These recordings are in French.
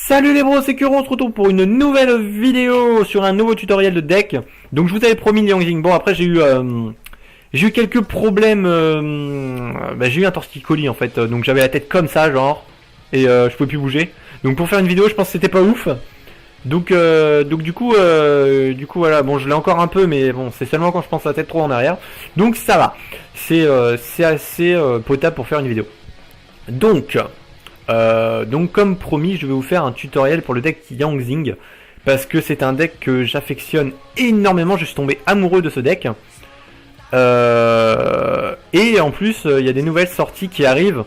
Salut les bros, c'est Kuro, on se retrouve pour une nouvelle vidéo sur un nouveau tutoriel de deck. Donc je vous avais promis Liang Jing. Bon après j'ai eu quelques problèmes, j'ai eu un torticolis en fait, donc j'avais la tête comme ça genre, et je pouvais plus bouger. Donc pour faire une vidéo je pense que c'était pas ouf. Donc du coup voilà, bon je l'ai encore un peu mais bon c'est seulement quand je pense la tête trop en arrière. Donc ça va, c'est assez potable pour faire une vidéo. Donc comme promis, je vais vous faire un tutoriel pour le deck Liang Jing parce que c'est un deck que j'affectionne énormément. Je suis tombé amoureux de ce deck et en plus il y a des nouvelles sorties qui arrivent.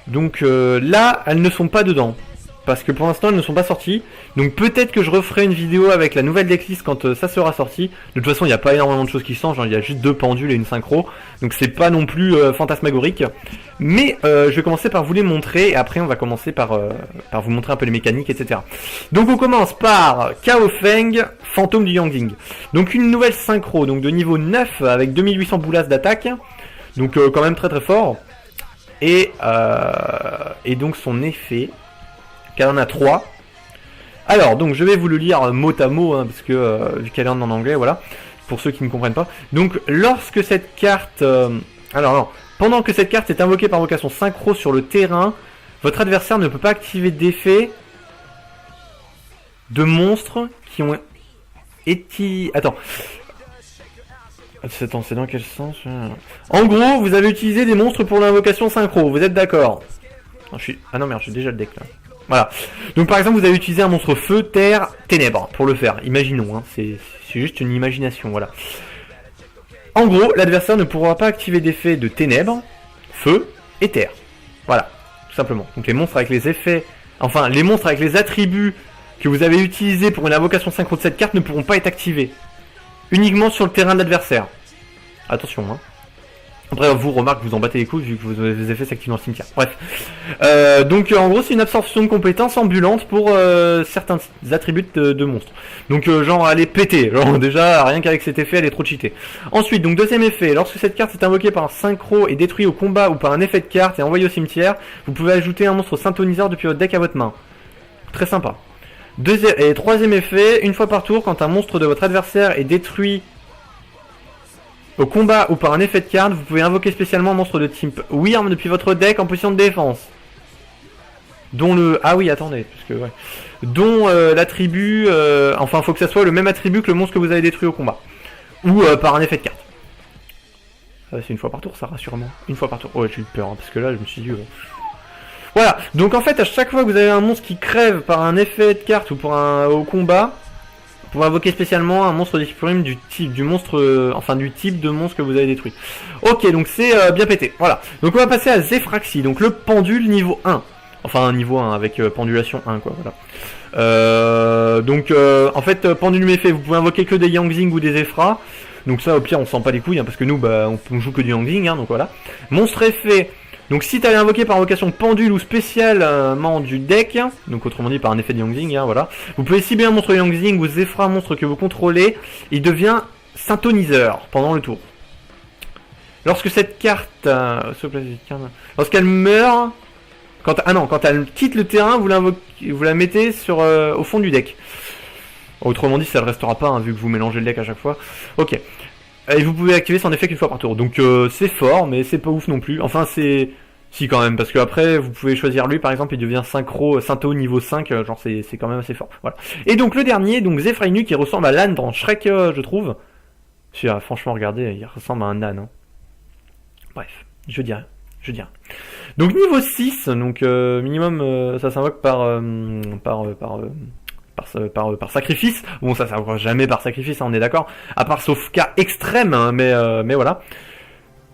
Donc là, elles ne sont pas dedans parce que pour l'instant elles ne sont pas sorties. Donc peut-être que je referai une vidéo avec la nouvelle decklist quand ça sera sorti. De toute façon il n'y a pas énormément de choses qui changent, il y a juste 2 pendules et une synchro. Donc c'est pas non plus fantasmagorique. Mais je vais commencer par vous les montrer. Et après on va commencer par vous montrer un peu les mécaniques, etc. Donc on commence par Kao Feng, fantôme du Liang Jing. Donc une nouvelle synchro, donc de niveau 9 avec 2800 boulasses d'attaque. Donc quand même très très fort. Et donc son effet, qu'elle en a 3. Alors donc je vais vous le lire mot à mot hein, parce que vu qu'elle est en anglais, voilà, pour ceux qui ne comprennent pas. Donc lorsque cette carte pendant que cette carte est invoquée par invocation synchro sur le terrain, votre adversaire ne peut pas activer d'effet de monstres qui ont été... Attends, c'est dans quel sens? En gros, vous avez utilisé des monstres pour l'invocation synchro, vous êtes d'accord? Ah non merde, j'ai déjà le deck là. Voilà. Donc par exemple, vous avez utilisé un monstre feu, terre, ténèbres pour le faire. Imaginons, hein. C'est juste une imagination, voilà. En gros, l'adversaire ne pourra pas activer d'effets de ténèbres, feu et terre. Voilà, tout simplement. Donc les monstres avec les effets, enfin les monstres avec les attributs que vous avez utilisés pour une invocation synchro de cette carte ne pourront pas être activés. Uniquement sur le terrain de l'adversaire. Attention, hein. Après, vous remarquez que vous en battez les couilles vu que vos effets s'activent dans le cimetière. Bref. Donc en gros, c'est une absorption de compétences ambulante pour certains attributs de monstres. Donc genre, elle est pétée. Genre déjà, rien qu'avec cet effet, elle est trop cheatée. Ensuite, donc deuxième effet, lorsque cette carte est invoquée par un synchro et détruite au combat ou par un effet de carte et envoyée au cimetière, vous pouvez ajouter un monstre synthoniseur depuis votre deck à votre main. Très sympa. Et troisième effet, une fois par tour, quand un monstre de votre adversaire est détruit au combat ou par un effet de carte, vous pouvez invoquer spécialement un monstre de type Wyrm depuis votre deck en position de défense. Dont le... Ah oui, attendez, parce que ouais. Dont l'attribut... Enfin, faut que ça soit le même attribut que le monstre que vous avez détruit au combat. Ou par un effet de carte. C'est une fois par tour, ça rassurement. Une fois par tour. Ouais, j'ai eu peur, hein, parce que là, je me suis dit... Voilà, donc en fait, à chaque fois que vous avez un monstre qui crève par un effet de carte ou au combat... Vous pouvez invoquer spécialement un monstre d'exprime du type du monstre, du type de monstre que vous avez détruit. Ok, donc c'est bien pété. Voilà. Donc on va passer à Zefraxi, donc le pendule niveau 1. Enfin niveau 1 avec pendulation 1 quoi. Voilà. En fait, pendule effet, vous pouvez invoquer que des Liang Jing ou des Zefra. Donc ça au pire on sent pas les couilles hein, parce que nous on joue que du Liang Jing hein, donc voilà. Monstre effet. Donc si tu as invoqué par invocation pendule ou spécialement du deck, donc autrement dit par un effet de Liang Jing, hein, voilà, vous pouvez cibler un monstre Liang Jing ou Zefra, un monstre que vous contrôlez, il devient synthoniseur pendant le tour. Lorsque cette carte, lorsqu'elle meurt, quand elle quitte le terrain, vous la mettez au fond du deck. Autrement dit, ça ne restera pas, hein, vu que vous mélangez le deck à chaque fois. Ok. Et vous pouvez activer son effet qu'une fois par tour. Donc c'est fort, mais c'est pas ouf non plus. Enfin c'est... Si quand même, parce que après vous pouvez choisir lui par exemple, il devient syntho niveau 5, genre c'est quand même assez fort. Voilà. Et donc le dernier, donc Zefrainu qui ressemble à l'âne dans Shrek, je trouve. Franchement regardez, il ressemble à un âne. Hein. Bref, je dirais. Donc niveau 6, donc minimum ça s'invoque par sacrifice. Bon ça s'invoquera jamais par sacrifice, hein, on est d'accord. À part sauf cas extrême, hein, mais voilà.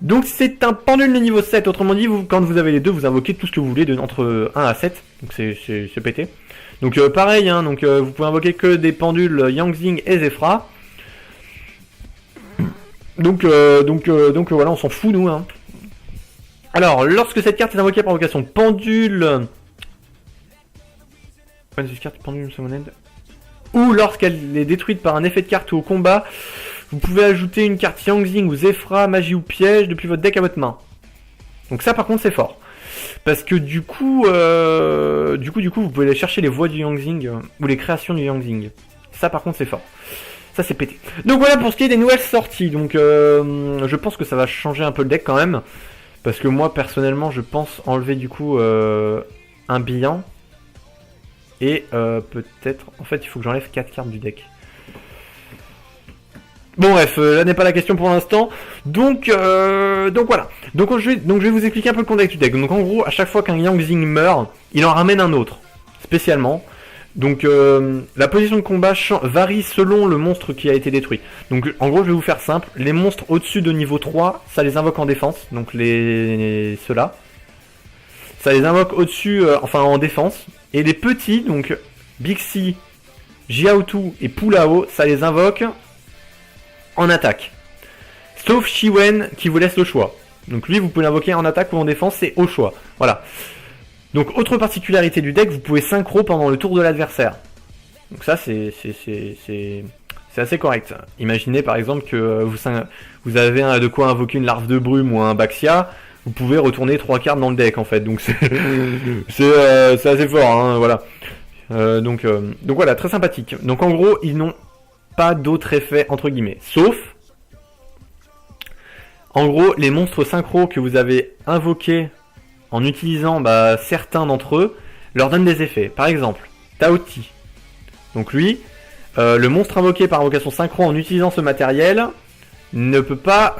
Donc c'est un pendule de niveau 7, autrement dit, quand vous avez les deux, vous invoquez tout ce que vous voulez entre 1 à 7. Donc c'est pété. Donc pareil, hein, donc vous pouvez invoquer que des pendules Liang Jing et Zefra. Donc voilà, on s'en fout nous. Hein. Alors, lorsque cette carte est invoquée par invocation pendule... ou lorsqu'elle est détruite par un effet de carte ou au combat, vous pouvez ajouter une carte Liang Jing ou Zefra, magie ou piège depuis votre deck à votre main. Donc ça par contre c'est fort. Parce que du coup, vous pouvez aller chercher les voix du Yangzing ou les créations du Yangzing. Ça par contre c'est fort. Ça c'est pété. Donc voilà pour ce qui est des nouvelles sorties. Donc je pense que ça va changer un peu le deck quand même. Parce que moi personnellement je pense enlever du coup un bilan. Et peut-être... En fait il faut que j'enlève 4 cartes du deck. Bon bref, là n'est pas la question pour l'instant. Donc voilà. Donc je vais vous expliquer un peu le contexte du deck. Donc en gros, à chaque fois qu'un Yangzing meurt, il en ramène un autre. Spécialement. Donc la position de combat varie selon le monstre qui a été détruit. Donc en gros je vais vous faire simple, les monstres au-dessus de niveau 3, ça les invoque en défense, donc ceux-là. Ça les invoque au-dessus, enfin en défense. Et les petits, donc Bixi, Jiaotu et Pulao, ça les invoque en attaque. Sauf Shiwen qui vous laisse le choix. Donc lui vous pouvez l'invoquer en attaque ou en défense, c'est au choix. Voilà. Donc autre particularité du deck, vous pouvez synchro pendant le tour de l'adversaire. Donc ça c'est assez correct. Imaginez par exemple que vous avez de quoi invoquer une larve de brume ou un Baxia, vous pouvez retourner 3 cartes dans le deck en fait. Donc c'est assez fort, hein, voilà. Donc voilà, très sympathique. Donc en gros, ils n'ont pas d'autre effet entre guillemets. Sauf, en gros, les monstres synchro que vous avez invoqués en utilisant certains d'entre eux, leur donnent des effets. Par exemple, Taoti. Donc lui, le monstre invoqué par invocation synchro en utilisant ce matériel ne peut pas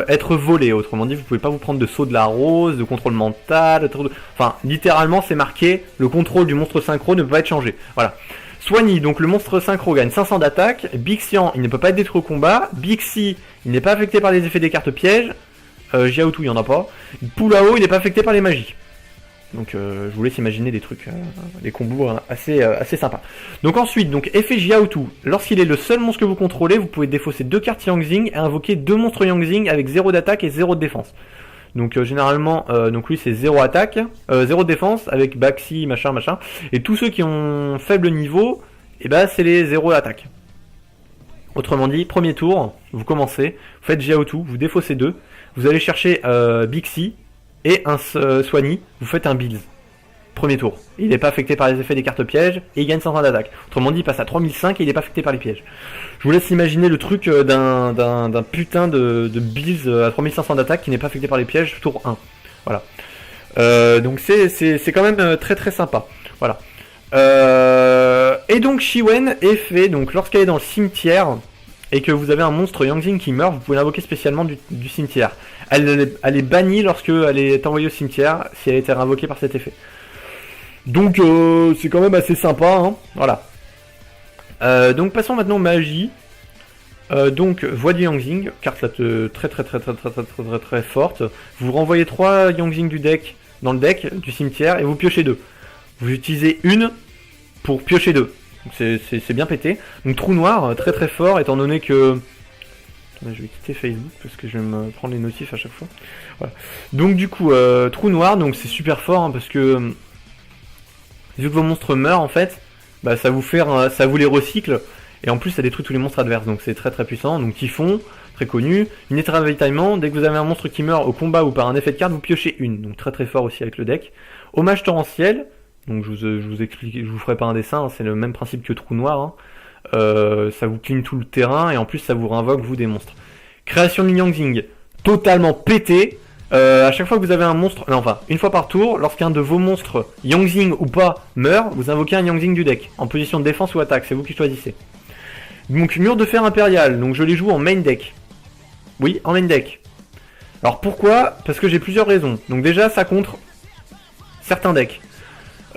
être volé. Autrement dit, vous pouvez pas vous prendre de saut de la rose, de contrôle mental, enfin, littéralement, c'est marqué, le contrôle du monstre synchro ne peut pas être changé. Voilà. Soigny, donc le monstre synchro gagne 500 d'attaque. Bixian, il ne peut pas être détruit au combat. Bixi, il n'est pas affecté par les effets des cartes pièges. Jiaotu, il n'y en a pas. Pulao, il n'est pas affecté par les magies. Donc je vous laisse imaginer des trucs, des combos assez sympas. Donc ensuite, donc effet Jiaotu. Lorsqu'il est le seul monstre que vous contrôlez, vous pouvez défausser 2 cartes Yangzing et invoquer 2 monstres Yangzing avec 0 d'attaque et 0 de défense. Donc généralement, donc lui c'est 0 attaque, 0 de défense avec Baxi, machin. Et tous ceux qui ont faible niveau, et c'est les 0 d'attaque. Autrement dit, premier tour, vous commencez, vous faites Jiaotu, vous défaussez 2, vous allez chercher Bixi et un Soigny, vous faites un Bills. Premier tour. Il n'est pas affecté par les effets des cartes pièges et il gagne 500 d'attaque. Autrement dit, il passe à 3005 et il n'est pas affecté par les pièges. Je vous laisse imaginer le truc d'un putain de Bills à 3500 d'attaque qui n'est pas affecté par les pièges, tour 1. Voilà. Donc c'est quand même très très sympa. Voilà. Et donc Shiwen est fait, donc lorsqu'elle est dans le cimetière et que vous avez un monstre Yangzing qui meurt, vous pouvez l'invoquer spécialement du cimetière. Elle est bannie lorsqu'elle est envoyée au cimetière si elle a été invoquée par cet effet. Donc c'est quand même assez sympa, hein. Voilà. Donc passons maintenant magie. Donc voix du Yangzing, carte là très forte. Vous renvoyez 3 Yangzing du deck dans le deck du cimetière et vous piochez 2. Vous utilisez une pour piocher 2. C'est bien pété. Donc trou noir, très très fort étant donné que... Attendez, je vais quitter Facebook parce que je vais me prendre les notifs à chaque fois. Voilà. Donc du coup, trou noir, donc c'est super fort hein, parce que vu que vos monstres meurent en fait, ça vous les recycle et en plus ça détruit tous les monstres adverses, donc c'est très très puissant. Donc Typhon, très connu. Unité de ravitaillement, dès que vous avez un monstre qui meurt au combat ou par un effet de carte, vous piochez une, donc très très fort aussi avec le deck. Hommage torrentiel, donc je vous explique, je vous ferai pas un dessin, hein, c'est le même principe que trou noir. Hein. Ça vous clean tout le terrain et en plus ça vous réinvoque vous des monstres. Création de Yangzing, totalement pété. À chaque fois que vous avez un monstre, une fois par tour, lorsqu'un de vos monstres, Yangzing ou pas, meurt, vous invoquez un Yangzing du deck, en position de défense ou attaque, c'est vous qui choisissez. Donc mur de fer impérial, donc je les joue en main deck. Oui, en main deck. Alors pourquoi? Parce que j'ai plusieurs raisons. Donc déjà ça contre certains decks.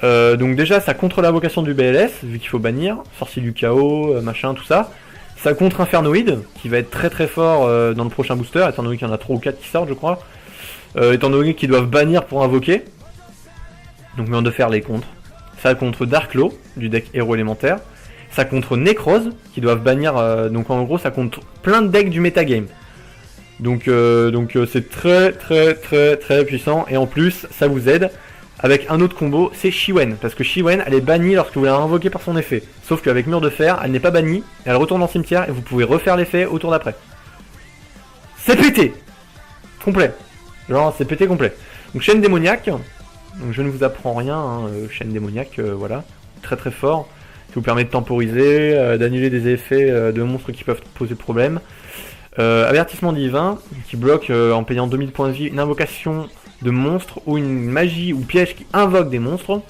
Donc déjà ça contre l'invocation du BLS, vu qu'il faut bannir, sorcier du chaos, machin, tout ça. Ça contre Infernoïde, qui va être très très fort dans le prochain booster, étant donné qu'il y en a 3 ou 4 qui sortent je crois. Étant donné qu'ils doivent bannir pour invoquer. Donc mur de fer les contre. Ça contre Darklaw, du deck héros élémentaire. Ça contre Necrose, qui doivent bannir, donc en gros ça contre plein de decks du metagame. Donc c'est très très très très puissant, et en plus ça vous aide avec un autre combo, c'est Shiwen, parce que Shiwen elle est bannie lorsque vous la invoquez par son effet. Sauf qu'avec mur de fer, elle n'est pas bannie, elle retourne dans le cimetière et vous pouvez refaire l'effet au tour d'après. C'est pété complet. Genre c'est pété complet. Donc chaîne démoniaque, Donc je ne vous apprends rien, hein, chaîne démoniaque, voilà. Très très fort. Ça vous permet de temporiser, d'annuler des effets de monstres qui peuvent poser problème. Avertissement divin, qui bloque en payant 2000 points de vie une invocation de monstre ou une magie ou piège qui invoque des monstres.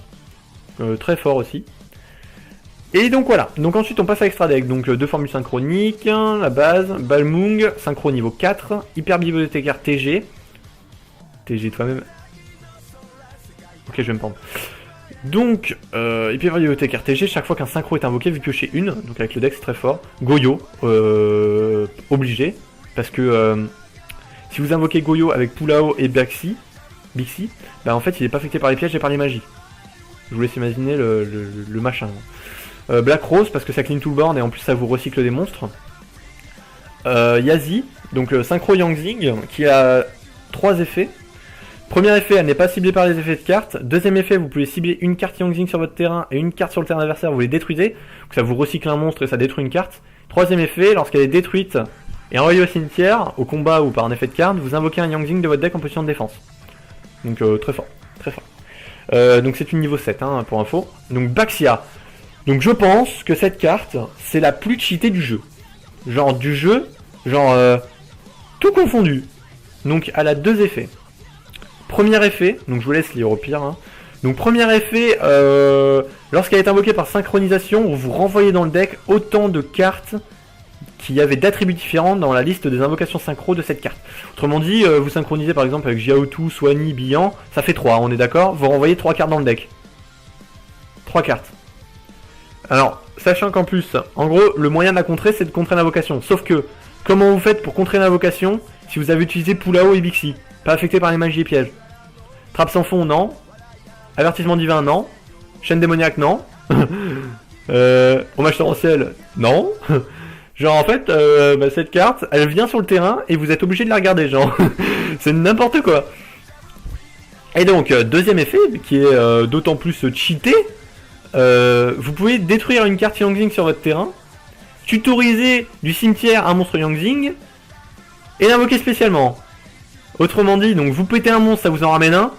Très fort aussi. Et donc voilà, donc ensuite on passe à extra deck, donc deux formules synchroniques, la base, Balmung, synchro niveau 4, hyper bibliothécaire TG, TG toi-même, ok je vais me prendre. Donc, hyper bibliothécaire TG, chaque fois qu'un synchro est invoqué, vous piochez une, donc avec le deck c'est très fort. Goyo, obligé, parce que si vous invoquez Goyo avec Pulao et Bixi, bah en fait il est pas affecté par les pièges et par les magies. Je vous laisse imaginer le machin. Black Rose parce que ça clean tout le board et en plus ça vous recycle des monstres. Yazi, donc synchro Yangzing qui a 3 effets. Premier effet, elle n'est pas ciblée par les effets de cartes. Deuxième effet, vous pouvez cibler une carte Yangzing sur votre terrain et une carte sur le terrain adversaire, vous les détruisez. Donc ça vous recycle un monstre et ça détruit une carte. Troisième effet, lorsqu'elle est détruite et envoyée au cimetière, au combat ou par un effet de carte, vous invoquez un Yangzing de votre deck en position de défense. Donc très fort, très fort. Donc c'est une niveau 7 hein, pour info. Donc Baxia. Donc je pense que cette carte, c'est la plus cheatée du jeu. Genre du jeu, genre tout confondu. Donc elle a 2 effets. Premier effet, donc je vous laisse lire au pire. Hein. Donc premier effet, lorsqu'elle est invoquée par synchronisation, vous renvoyez dans le deck autant de cartes qui avaient d'attributs différents dans la liste des invocations synchro de cette carte. Autrement dit, vous synchronisez par exemple avec Jiaotu, Soigny, Bihan, ça fait 3, on est d'accord? Vous renvoyez 3 cartes dans le deck. 3 cartes. Alors, sachant qu'en plus, en gros, le moyen de la contrer, c'est de contrer l'invocation. Sauf que, comment vous faites pour contrer l'invocation si vous avez utilisé Pulao et Bixi? Pas affecté par les magies et pièges. Trappe sans fond, non. Avertissement divin, non. Chaîne démoniaque, non. Hommage torrentiel, non. Genre en fait, bah, cette carte, elle vient sur le terrain et vous êtes obligé de la regarder, genre. C'est n'importe quoi. Et donc, deuxième effet, qui est d'autant plus cheaté, vous pouvez détruire une carte Yangzing sur votre terrain, tutoriser du cimetière un monstre Yangzing, et l'invoquer spécialement. Autrement dit, donc vous pétez un monstre, ça vous en ramène un,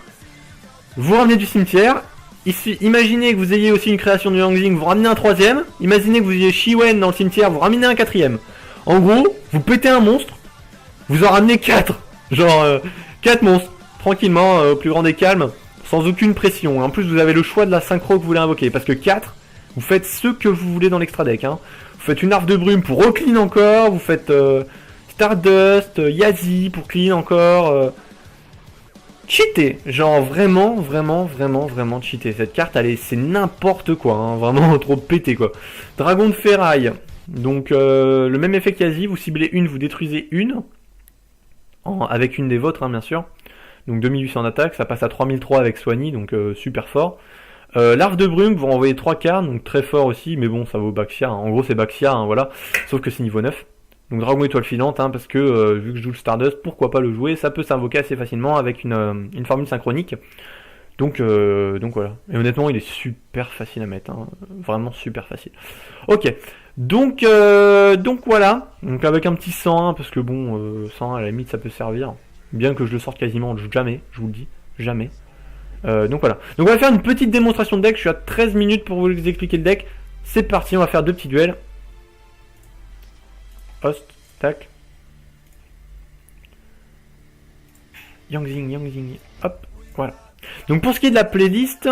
vous ramenez du cimetière, ici, imaginez que vous ayez aussi une création de Yangzing, vous ramenez un troisième, imaginez que vous ayez Shiwen dans le cimetière, vous ramenez un quatrième. En gros, vous pétez un monstre, vous en ramenez 4. Genre 4 monstres, tranquillement, au plus grand des calmes, sans aucune pression. En plus, vous avez le choix de la synchro que vous voulez invoquer, parce que 4, vous faites ce que vous voulez dans l'extra deck. Hein. Vous faites une harpe de brume pour reclean encore, vous faites Stardust, Yazi pour clean encore... cheaté, genre vraiment cheaté. Cette carte, c'est n'importe quoi, hein, vraiment trop pété quoi. Dragon de ferraille, donc le même effet qu'Yazi, vous ciblez une, vous détruisez une, avec une des vôtres hein, bien sûr. Donc 2800 d'attaque, ça passe à 3003 avec Soigny, donc super fort. Larve de brume, vous renvoyez 3 cartes, donc très fort aussi, mais bon ça vaut Baxia, hein. En gros c'est Baxia, hein, voilà, sauf que c'est niveau 9. Donc Dragon étoile filante, hein, parce que vu que je joue le Stardust, pourquoi pas le jouer, ça peut s'invoquer assez facilement avec une formule synchronique. Donc voilà. Et honnêtement, il est super facile à mettre, hein, vraiment super facile. Ok, donc voilà. Donc avec un petit 101, parce que bon, 101 à la limite ça peut servir. Bien que je le sorte quasiment jamais, je vous le dis, jamais. Donc voilà. Donc on va faire une petite démonstration de deck, je suis à 13 minutes pour vous expliquer le deck. C'est parti, on va faire 2 petits duels. Host, tac. Yangzing, hop, voilà. Donc pour ce qui est de la playlist,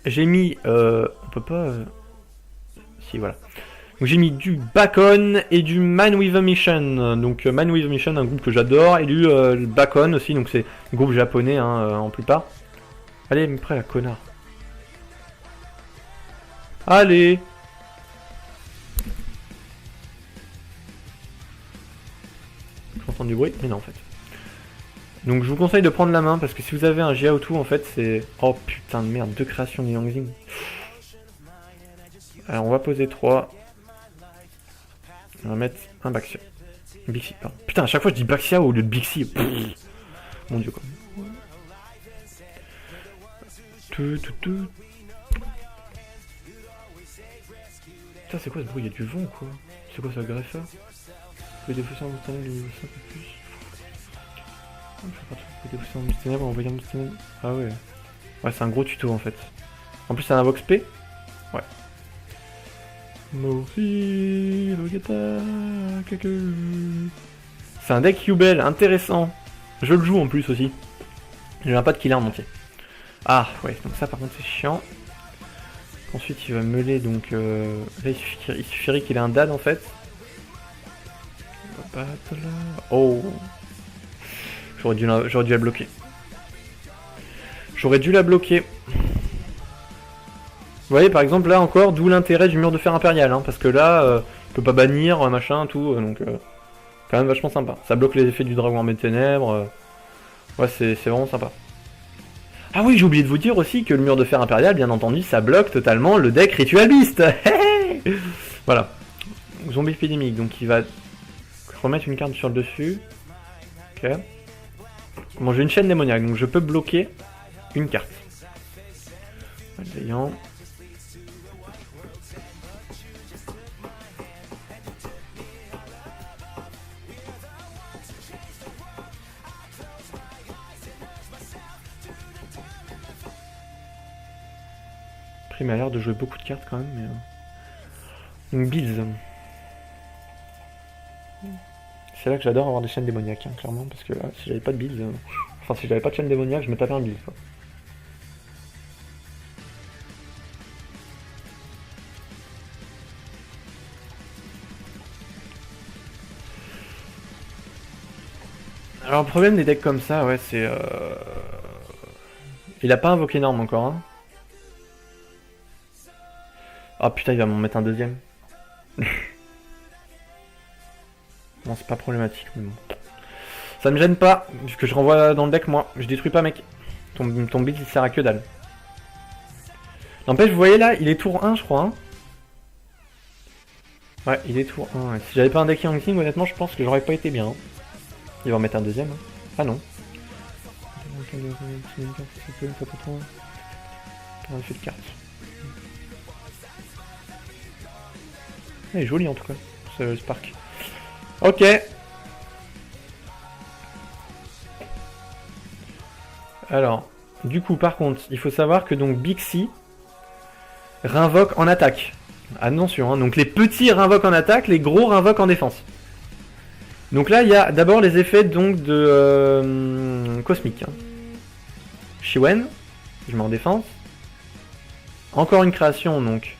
j'ai mis, on peut pas, si voilà. Donc j'ai mis du Back-On et du Man with a Mission. Donc Man with a Mission, un groupe que j'adore, et du Back-On aussi, donc c'est un groupe japonais hein, en plupart. Allez, mais prêt la connard. Allez. J'entends du bruit, mais non en fait. Donc je vous conseille de prendre la main parce que si vous avez un Jiaotu en fait c'est... Oh putain de merde, 2 créations de Yangzing. Alors on va poser 3. On va mettre un Baxia. Bixi, pardon. Putain à chaque fois je dis Baxia au lieu de Bixi. Pff, mon dieu quoi. Putain c'est quoi ce bruit? Il y a du vent ou quoi? C'est quoi ça, greffeur? Vous pouvez défausser un monstre ténèbre niveau 5 ou plus. Je sais pas trop, vous pouvez défausser un monstre ténèbre en envoyant un monstre ténèbre. Ah ouais. Ouais, c'est un gros tuto en fait. En plus, c'est un Invox P. Ouais. Morphy, Logata, Kaku. C'est un deck Yubel, intéressant. Je le joue en plus aussi. J'ai un pas de killer en entier. Ah, ouais, donc ça par contre c'est chiant. Ensuite, il va meuler donc. Là, il suffirait qu'il ait un dad en fait. Oh! J'aurais dû la bloquer. J'aurais dû la bloquer. Vous voyez, par exemple, là encore, d'où l'intérêt du mur de fer impérial, hein, parce que là, on peut pas bannir, machin, tout, donc quand même vachement sympa. Ça bloque les effets du dragon armé de ténèbres. Ouais, c'est vraiment sympa. Ah oui, j'ai oublié de vous dire aussi que le mur de fer impérial, bien entendu, ça bloque totalement le deck Ritual Beast. Voilà. Zombie épidémique, donc il va remettre une carte sur le dessus. Ok. Bon, j'ai une chaîne démoniaque, donc je peux bloquer une carte. Malveillant. Il m'a l'air de jouer beaucoup de cartes quand même, mais... Donc Bills. C'est là que j'adore avoir des chaînes démoniaques, hein, clairement, parce que si j'avais pas de Bills... Enfin, si j'avais pas de chaîne démoniaque, je me tapais un Bills, quoi. Alors le problème des decks comme ça, ouais, c'est... Il a pas invoqué énorme encore, hein. Ah putain, il va m'en mettre un deuxième. Bon, c'est pas problématique, mais bon. Ça me gêne pas, puisque je renvoie dans le deck, moi. Je détruis pas, mec. Ton build, il sert à que dalle. N'empêche, vous voyez là, il est tour 1, je crois. Hein. Ouais, il est tour 1. Ouais. Si j'avais pas un deck Yang King, honnêtement, je pense que j'aurais pas été bien. Hein. Il va en mettre un deuxième. Hein. Ah non. Un effet de carte. Il est joli en tout cas, ce Spark. Ok. Alors, du coup, par contre, il faut savoir que donc Bixi réinvoque en attaque. Attention, hein, donc les petits réinvoquent en attaque, les gros réinvoquent en défense. Donc là, il y a d'abord les effets donc de cosmique. Hein. Shiwen, je mets en défense. Encore une création donc.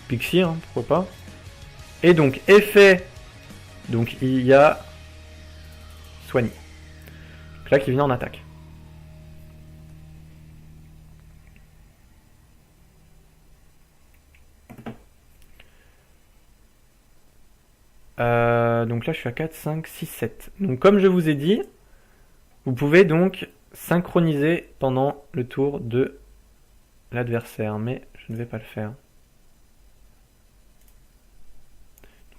Pixie, hein, pourquoi pas. Et donc, effet. Donc, il y a. Soigné. Donc là, qui vient en attaque. Donc là, je suis à 4, 5, 6, 7. Donc, comme je vous ai dit, vous pouvez donc synchroniser pendant le tour de l'adversaire. Mais je ne vais pas le faire.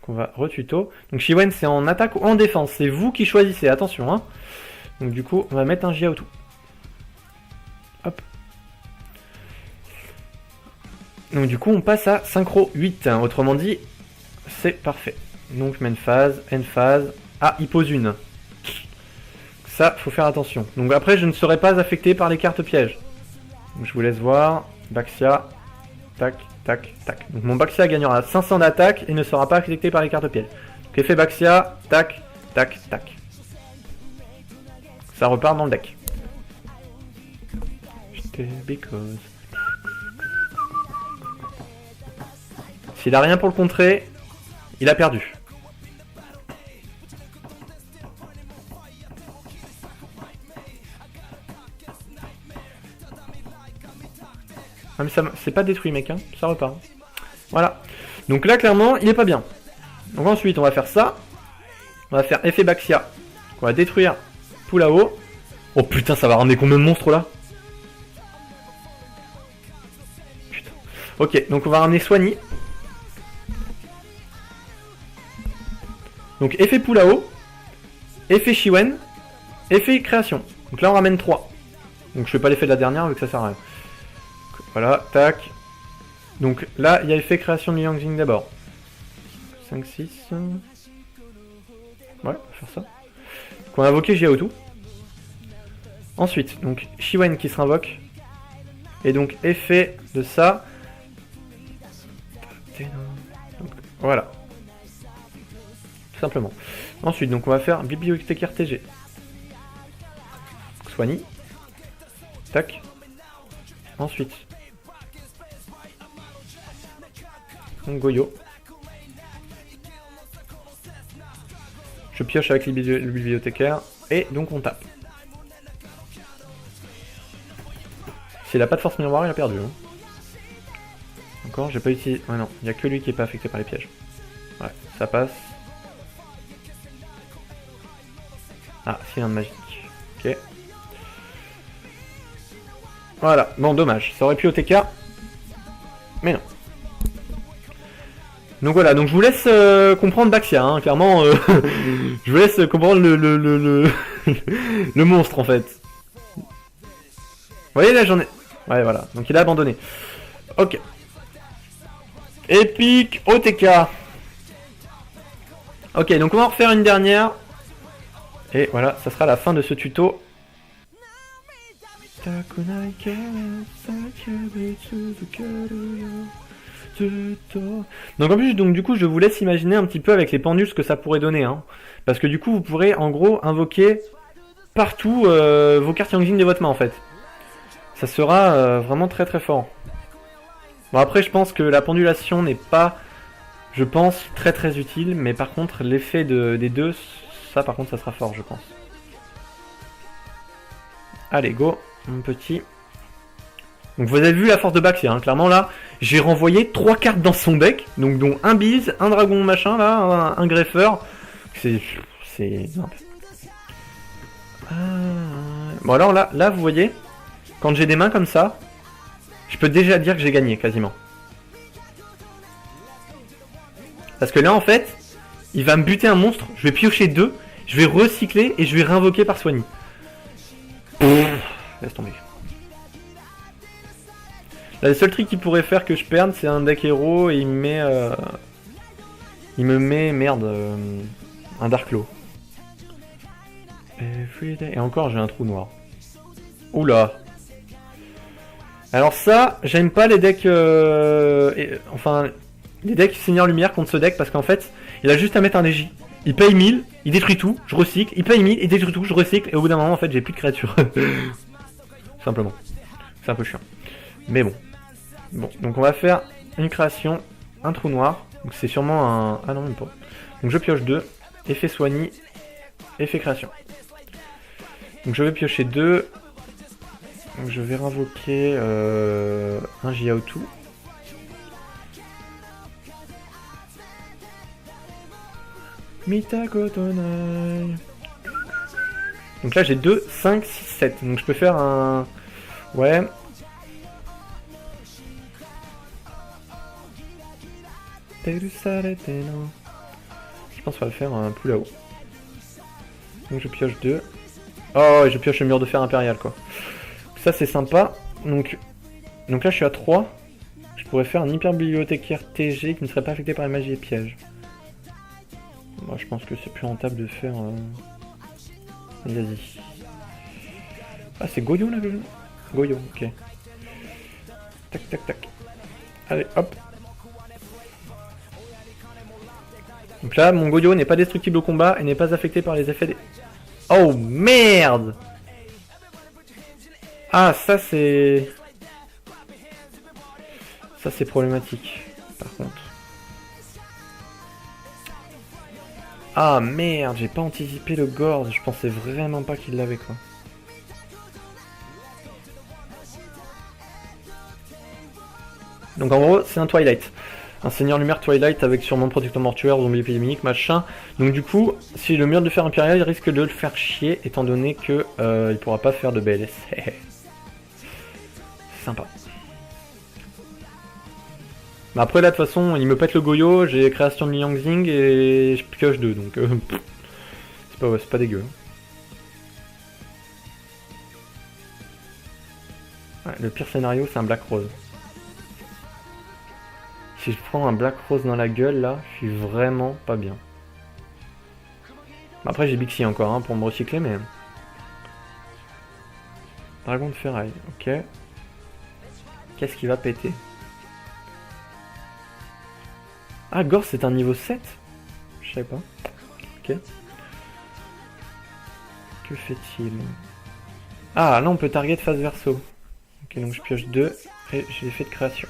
On va retuto. Donc Shiwen c'est en attaque ou en défense. C'est vous qui choisissez, attention. Hein. Donc du coup, on va mettre un Jiaotu. Hop. Donc du coup, on passe à synchro 8. Hein. Autrement dit, c'est parfait. Donc main phase, end phase. Ah, il pose une. Ça, faut faire attention. Donc après, je ne serai pas affecté par les cartes pièges. Donc, je vous laisse voir. Baxia. Tac. Tac, tac. Donc mon Baxia gagnera 500 d'attaque et ne sera pas affecté par les cartes pièges. Donc effet Baxia, tac, tac, tac. Ça repart dans le deck. Because... S'il a rien pour le contrer, il a perdu. Ah mais ça c'est pas détruit mec, hein. Ça repart. Voilà. Donc là clairement il est pas bien. Donc ensuite on va faire ça. On va faire effet Baxia. On va détruire tout là-haut. Oh putain ça va ramener combien de monstres là? Putain. Ok donc on va ramener Soigny. Donc effet Poulao. Effet Shiwen. Effet création. Donc là on ramène 3. Donc je fais pas l'effet de la dernière vu que ça sert à rien. Voilà, tac. Donc là, il y a effet création de Yang Jing d'abord. 5, 6. Ouais, on va faire ça. Donc on va invoquer Jiaotu. Ensuite, donc Shiwen qui se réinvoque. Et donc effet de ça. Donc, voilà. Tout simplement. Ensuite, donc on va faire bibliothécaire TG. Soigny. Tac. Ensuite. Donc Goyo. Je pioche avec le bibliothécaire. Et donc on tape. S'il a pas de force miroir, il a perdu. Hein. Encore, j'ai pas utilisé. Ouais, non, il n'y a que lui qui est pas affecté par les pièges. Ouais, ça passe. Ah, cylindre magique. Ok. Voilà, bon, dommage. Ça aurait pu OTK. Mais non. Donc voilà, donc je vous laisse comprendre Baxia, hein, clairement. Je vous laisse comprendre le monstre en fait. Vous voyez là, j'en ai. Ouais, voilà, donc il a abandonné. Ok. Épique OTK. Ok, donc on va en refaire une dernière. Et voilà, ça sera la fin de ce tuto. Donc en plus, donc du coup, je vous laisse imaginer un petit peu avec les pendules ce que ça pourrait donner, hein. Parce que du coup, vous pourrez en gros invoquer partout vos cartes Yang Jin de votre main en fait. Ça sera vraiment très très fort. Bon après, je pense que la pendulation n'est pas, je pense, très très utile, mais par contre, l'effet des deux, ça par contre, ça sera fort, je pense. Allez, go, mon petit. Donc vous avez vu la force de Baxia, hein. Clairement là, j'ai renvoyé 3 cartes dans son deck, donc dont un bise, un dragon machin là, un greffeur. C'est bon alors là vous voyez, quand j'ai des mains comme ça, je peux déjà dire que j'ai gagné quasiment. Parce que là en fait, il va me buter un monstre, je vais piocher 2, je vais recycler et je vais réinvoquer par Soigny. Laisse tomber. Là, le seul truc qui pourrait faire que je perde, c'est un deck héros et il me met merde, un Dark Claw. Et encore, j'ai un trou noir. Oula. Alors ça, j'aime pas les decks, enfin, les decks Seigneur Lumière contre ce deck parce qu'en fait, il a juste à mettre un DJ. Il paye 1000, il détruit tout, je recycle, il paye 1000, il détruit tout, je recycle, et au bout d'un moment, en fait, j'ai plus de créatures. Simplement. C'est un peu chiant. Mais bon. Bon, donc on va faire une création, un trou noir. Donc c'est sûrement un... Ah non, même pas. Donc je pioche 2, effet Soigny, effet création. Donc je vais piocher 2. Donc je vais invoquer un Jiaotu. Mitakotonai. Donc là j'ai 2, 5, 6, 7. Donc je peux faire un... Ouais. Je pense qu'on va le faire un plus là-haut. Donc je pioche 2. Oh, et je pioche le mur de fer impérial quoi. Ça c'est sympa. Donc là je suis à 3. Je pourrais faire un hyper bibliothécaire TG qui ne serait pas affecté par les magies et pièges. Moi je pense que c'est plus rentable de faire... Vas-y. Ah c'est Goyo là que je... Goyo, ok. Tac tac tac. Allez hop. Donc là, mon Goyo n'est pas destructible au combat et n'est pas affecté par les effets des... Oh merde! Ah, ça c'est... Ça c'est problématique, par contre. Ah merde, j'ai pas anticipé le Gorz, je pensais vraiment pas qu'il l'avait quoi. Donc en gros, c'est un Twilight. Un Seigneur Lumière Twilight avec sûrement protecteur mortuaire, zombie épidémique, machin. Donc du coup, si le mur de fer impérial, il risque de le faire chier, étant donné que il pourra pas faire de BLS. C'est sympa. Mais après là, de toute façon, il me pète le Goyo, j'ai création de Yang Jin et je pioche 2, donc c'est pas dégueu. Ouais, le pire scénario, c'est un Black Rose. Si je prends un Black Rose dans la gueule, là, je suis vraiment pas bien. Après, j'ai Bixi encore hein, pour me recycler, mais... Dragon de ferraille, ok. Qu'est-ce qui va péter? Ah, Gorse c'est un niveau 7? Je savais pas. Ok. Que fait-il? Ah, là on peut target face verso. Ok, donc je pioche 2 et j'ai l'effet de création.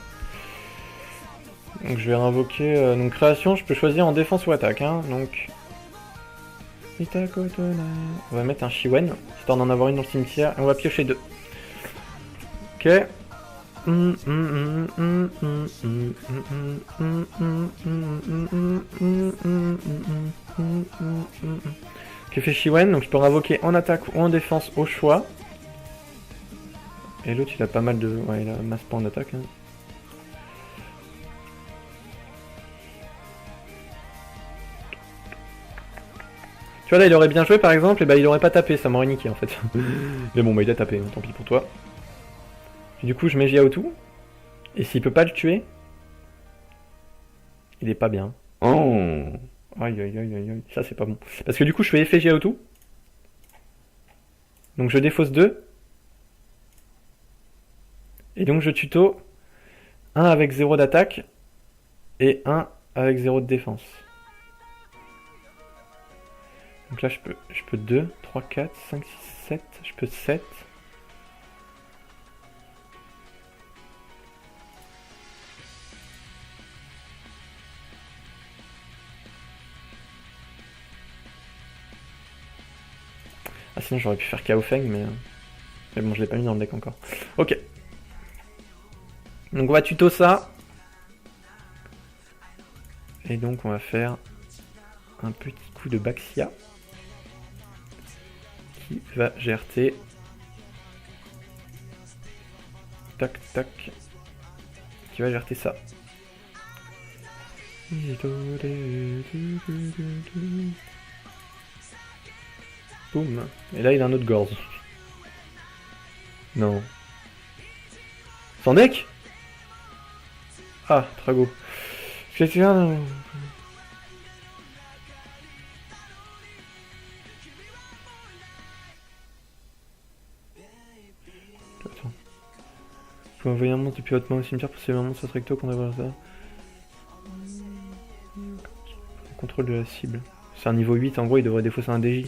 Donc je vais réinvoquer... donc création, je peux choisir en défense ou attaque. Hein, donc... On va mettre un Shiwen, histoire d'en avoir une dans le cimetière, et on va piocher 2. Ok. Ok, fait Shiwen, donc je peux invoquer en attaque ou en défense au choix. Et l'autre il a pas mal de... Ouais, il a masse pas en attaque. Hein. Tu vois là il aurait bien joué par exemple, et bah il aurait pas tapé, ça m'aurait niqué en fait. Mais bon bah il a tapé, tant pis pour toi. Et du coup je mets Jiaotu. Et s'il peut pas le tuer, il est pas bien. Oh. Aïe aïe aïe aïe aïe, ça c'est pas bon. Parce que du coup je fais effet Jiaotu. Donc je défausse 2. Et donc je tuto 1 avec 0 d'attaque et 1 avec 0 de défense. Donc là je peux 2, 3, 4, 5, 6, 7, je peux 7. Ah sinon j'aurais pu faire Kao Feng mais bon je l'ai pas mis dans le deck encore. Ok. Donc on va tuto ça. Et donc on va faire un petit coup de Baxia. Qui va GRT. Tac tac. Qui va GRT ça. Boum. Et là il a un autre Gorz. Non. Sans deck? Ah, Trago. Qu'est-ce que tu as? Attends. Je peux envoyer un monstre depuis votre main au cimetière pour sauver un monstre recto qu'on a voir ça. Contrôle de la cible. C'est un niveau 8, en gros il devrait défausser un DJ.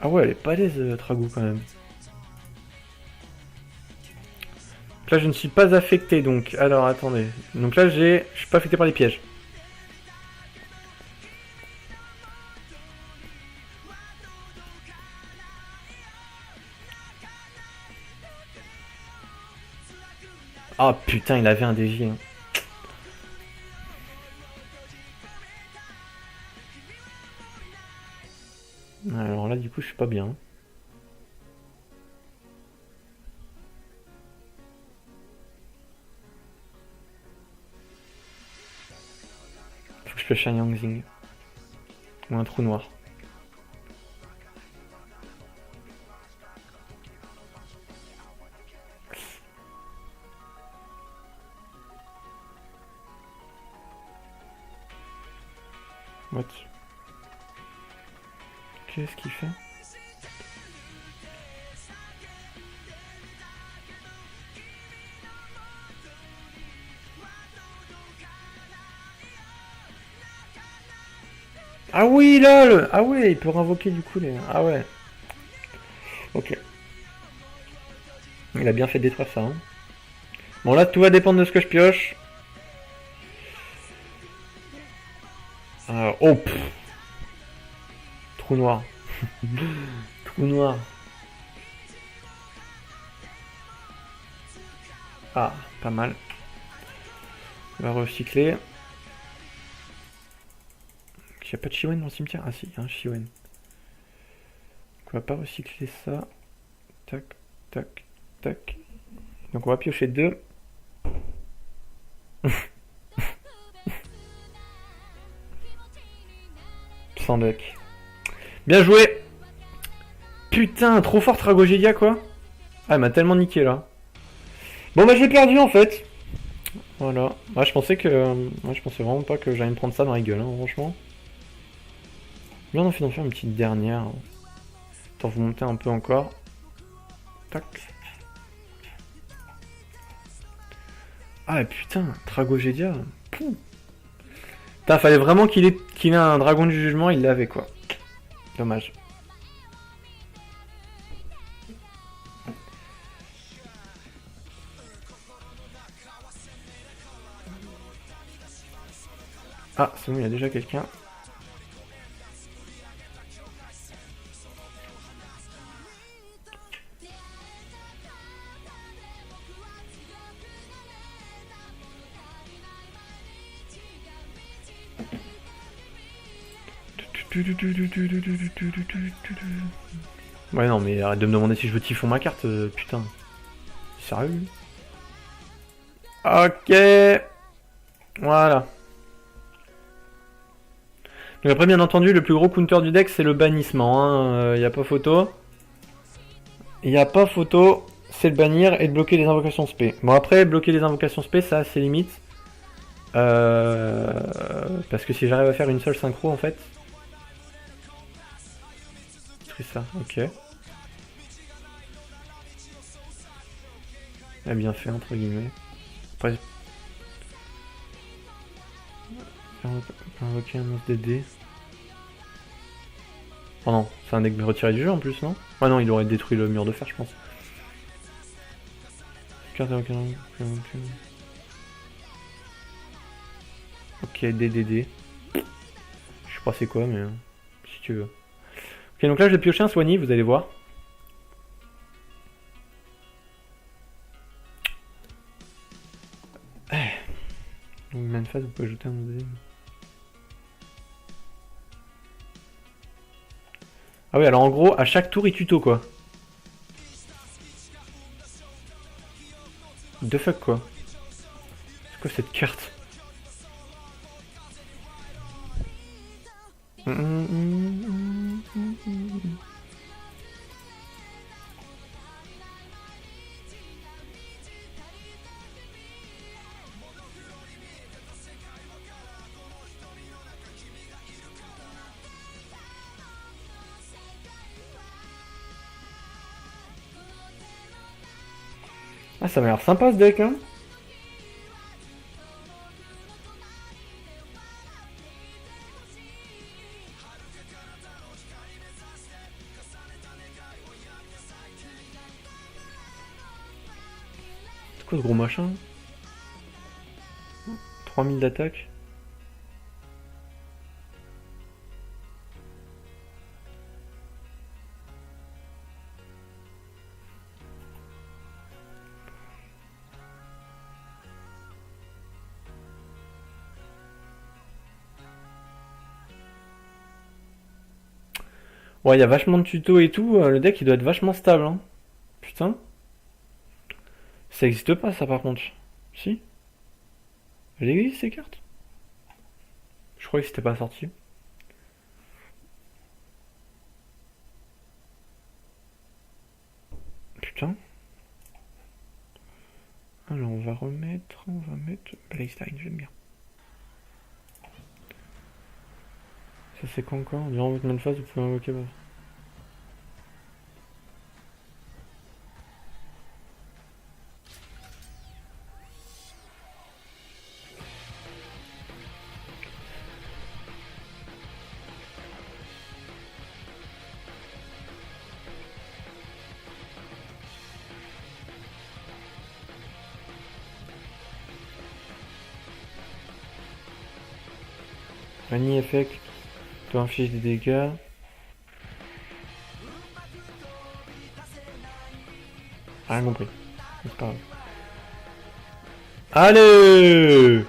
Ah ouais, elle est pas l'aise, Trago quand même. Donc là je ne suis pas affecté donc. Alors attendez. Donc là je suis pas affecté par les pièges. Ah putain, il avait un DJ. Hein. Alors là du coup je suis pas bien. Faut que je pioche un Yangzing. Ou un trou noir. What? Qu'est-ce qu'il fait? Ah oui, lol! Ah ouais, il peut invoquer du coup les... Ah ouais. Ok. Il a bien fait de détruire ça. Hein. Bon là, tout va dépendre de ce que je pioche. Oh, pff. Trou noir. Trou noir. Ah, pas mal. On va recycler. Il n'y a pas de Shiwen dans le cimetière? Ah si, il y a un Shiwen. Donc on va pas recycler ça. Tac, tac, tac. Donc on va piocher 2. Sans deck. Bien joué. Putain, trop fort Tragogédia quoi. Ah, elle m'a tellement niqué là. Bon bah j'ai perdu en fait. Voilà. Ah, je pensais vraiment pas que j'allais me prendre ça dans la gueule, hein, franchement. Là on a fait d'en faire une petite dernière. Attends, vous montez un peu encore. Tac. Ah putain, Dragogédia. Pouh. Putain, fallait vraiment qu'il ait un dragon du jugement, il l'avait quoi. Dommage. Ah, c'est bon, il y a déjà quelqu'un. Ouais non mais arrête de me demander si je veux typhon ma carte, putain. Sérieux? Ok. Voilà. Donc après bien entendu le plus gros counter du deck c'est le bannissement, hein. Y a pas photo. Y a pas photo, c'est le bannir et de bloquer les invocations spé. Bon après bloquer les invocations spé ça a ses limites. Parce que si j'arrive à faire une seule synchro en fait. Ça, ok. A bien fait entre guillemets. Après, invoquer un monstre DD. Oh non, c'est un deck retiré du jeu en plus, non? Ouais non, il aurait détruit le mur de fer, je pense. Carte ok, DDD. Je sais pas c'est quoi, mais si tu veux. Ok, donc là je vais piocher un soigné, vous allez voir. Donc main phase, vous pouvez ajouter un deuxième. Ah oui, alors en gros, à chaque tour il tuto quoi. The fuck quoi. C'est quoi cette carte? Ah, ça m'a l'air sympa ce deck, hein. C'est quoi ce gros machin? 3000 d'attaque. Ouais, il y a vachement de tutos et tout, le deck il doit être vachement stable, hein. Putain. Ça existe pas ça par contre. Si? Elle existe ces cartes? Je croyais que c'était pas sorti. Putain. Alors on va mettre Blazeline, j'aime bien. Ça c'est quoi encore? Durant votre main phase, vous pouvez invoquer votre... Rani effect, peut infliger des dégâts. Rien compris. C'est pas grave. Allez.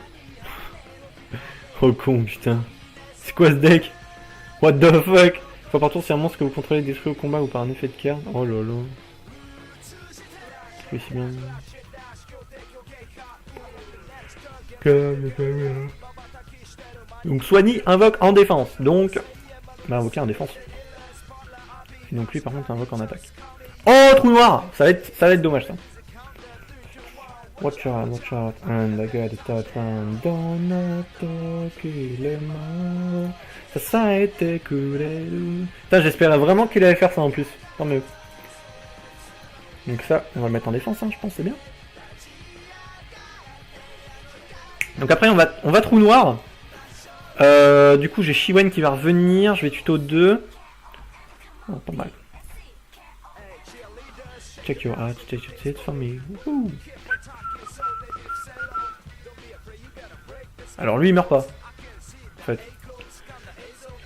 Oh con putain. C'est quoi ce deck? What the fuck? Fois par tour, si un monstre que vous contrôlez est détruit au combat ou par un effet de carte. Oh lolo. C'est si bien. Donc Soigny invoque en défense. Donc, bah invoquer en défense. Et donc lui par contre invoque en attaque. Oh trou noir. Ça va être dommage ça. Watch out, and I got a thought one, don't les mains. Ça a été coulé. Putain, j'espérais vraiment qu'il allait faire ça en plus. Tant mieux. Donc ça, on va le mettre en défense, hein, je pense, c'est bien. Donc après, on va trou noir. Du coup, j'ai Shiwen qui va revenir. Je vais tuto 2. Oh, pas mal. Check your heart, take your tits for me. Woohoo. Alors lui il meurt pas. En fait.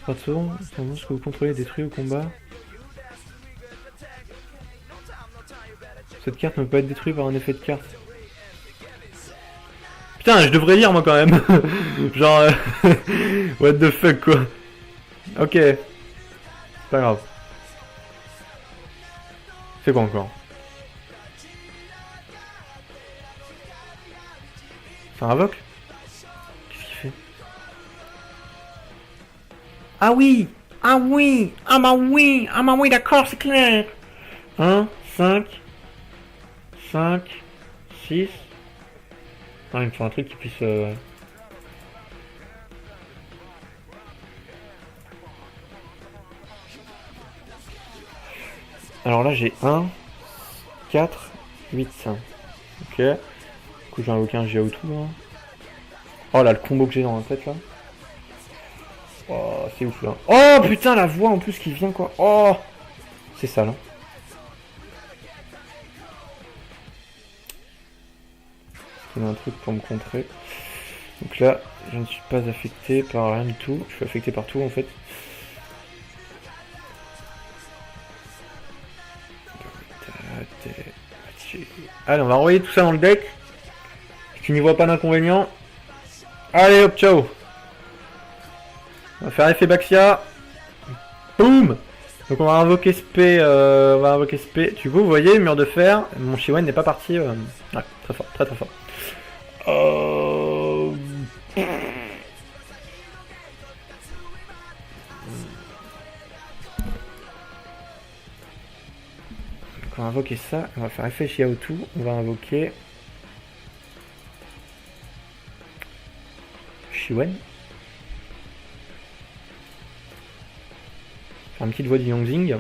Pas de son, c'est un monstre que vous contrôlez détruit au combat. Cette carte ne peut pas être détruite par un effet de carte. Putain, je devrais lire moi quand même. Genre what the fuck quoi. Ok. C'est pas grave. C'est quoi encore? Ça invoque? Qu'est-ce qu'il fait? Ah oui! Ah oui! Ah bah oui! Ah bah oui, d'accord, c'est clair! 1, 5, 5, 6. Ah, il me faut un truc qui puisse... Alors là j'ai 1, 4, 8, 5. Ok. Du coup j'ai invoqué un Géo tout là. Oh là le combo que j'ai dans la tête là. Oh c'est ouf là. Oh putain la voix en plus qui vient quoi. Oh c'est ça là. Est-ce qu'il y a un truc pour me contrer? Donc là je ne suis pas affecté par rien du tout. Je suis affecté par tout en fait. Allez, on va envoyer tout ça dans le deck. Si tu n'y vois pas d'inconvénient. Allez, hop, ciao. On va faire effet Baxia. Boum. Donc on va invoquer SP. Du coup, vous voyez, mur de fer. Mon Shiwen n'est pas parti. Ouais, très fort, très très fort. On va invoquer ça, on va faire effet Xiaotu, on va invoquer Shiwen. Faire une petite voix du Yongzing.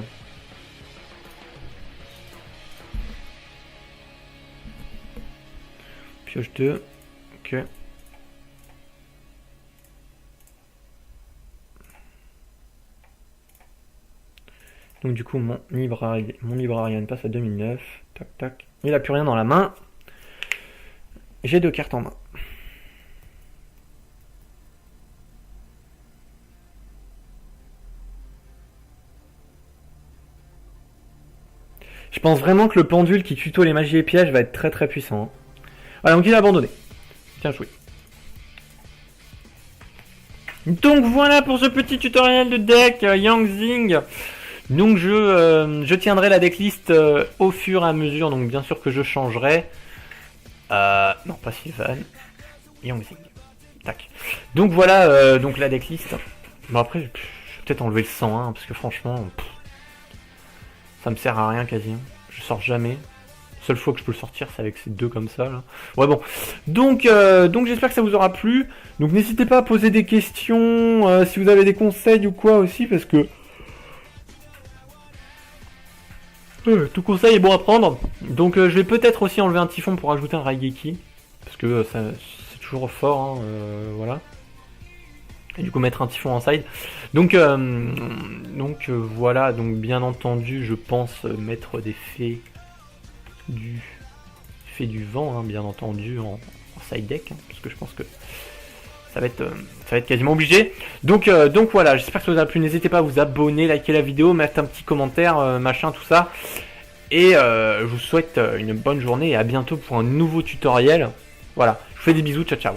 Pioche 2, ok. Donc du coup mon librarian passe à 2009. Tac tac. Il a plus rien dans la main. J'ai 2 cartes en main. Je pense vraiment que le pendule qui tuto les magies et pièges va être très très puissant. Hein. Voilà, donc il a abandonné. Bien joué. Donc voilà pour ce petit tutoriel de deck Yangzing. Donc je tiendrai la decklist au fur et à mesure, donc bien sûr que je changerai. Non pas Sylvan, Yangzing. Tac. Donc voilà donc la decklist. Bon après je vais peut-être enlever le 101 parce que franchement ça me sert à rien quasi. Je sors jamais. Seule fois que je peux le sortir c'est avec ces deux comme ça là. Ouais bon. Donc j'espère que ça vous aura plu. Donc n'hésitez pas à poser des questions si vous avez des conseils ou quoi aussi parce que tout conseil est bon à prendre. Donc je vais peut-être aussi enlever un typhon pour ajouter un Raigeki. Parce que c'est toujours fort, hein, voilà. Et du coup mettre un typhon en side. Donc voilà, donc bien entendu je pense mettre des fées du vent, hein, bien entendu, en side deck. Hein, parce que je pense que ça va être quasiment obligé. Donc voilà, j'espère que ça vous a plu. N'hésitez pas à vous abonner, liker la vidéo, mettre un petit commentaire, machin, tout ça. Et je vous souhaite une bonne journée et à bientôt pour un nouveau tutoriel. Voilà, je vous fais des bisous, ciao ciao.